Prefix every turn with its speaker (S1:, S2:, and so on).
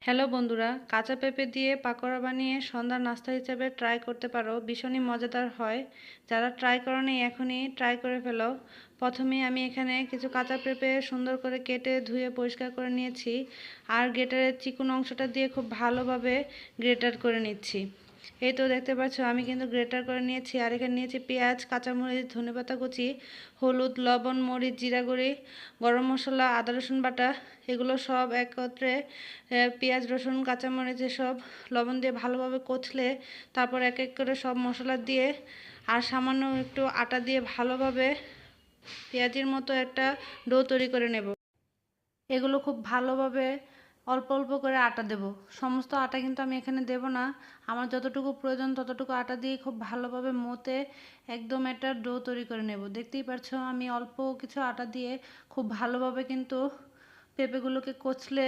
S1: Hello বন্ধুরা, কাঁচা পেঁপে দিয়ে পাকোড়া বানিয়ে সন্ধ্যার নাস্তা হিসেবে ট্রাই করতে পারো। ভীষণই মজাদার হয়। যারা ট্রাই করোনি এখনই ট্রাই করে ফেলো। প্রথমে আমি এখানে কিছু কাঁচা পেঁপে সুন্দর করে কেটে ধুয়ে পরিষ্কার করে নিয়েছি, আর গ্রেটারের চিকন অংশটা দিয়ে খুব ভালোভাবে গ্রেটার করে নিচ্ছি। এই তো দেখতে পাচ্ছ আমি কিন্তু গ্রেটার করে নিয়েছি। আর এখানে নিয়েছি পেঁয়াজ, কাঁচামরিচ, ধনেপাতা কুচি, হলুদ, লবণ, মরিচ, জিরা গুঁড়ি, গরম মশলা, আদা রসুন বাটা, এগুলো সব একত্রে পেঁয়াজ, রসুন, কাঁচামরিচ এসব লবণ দিয়ে ভালোভাবে কষলে তারপর এক এক করে সব মশলা দিয়ে আর সামান্য একটু আটা দিয়ে ভালোভাবে পেঁয়াজির মতো একটা ডো তৈরি করে নেব। এগুলো খুব ভালোভাবে অল্প অল্প করে আটা দেব। সমস্ত আটা কিন্তু আমি এখানে দেব না। আমার যতটুকু প্রয়োজন ততটুকু আটা দিয়ে খুব ভালোভাবে মতে একদম একটা ডো তৈরি করে নেব। দেখতেই পাচ্ছ আমি অল্প কিছু আটা দিয়ে খুব ভালোভাবে কিন্তু পেঁপেগুলোকে কচলে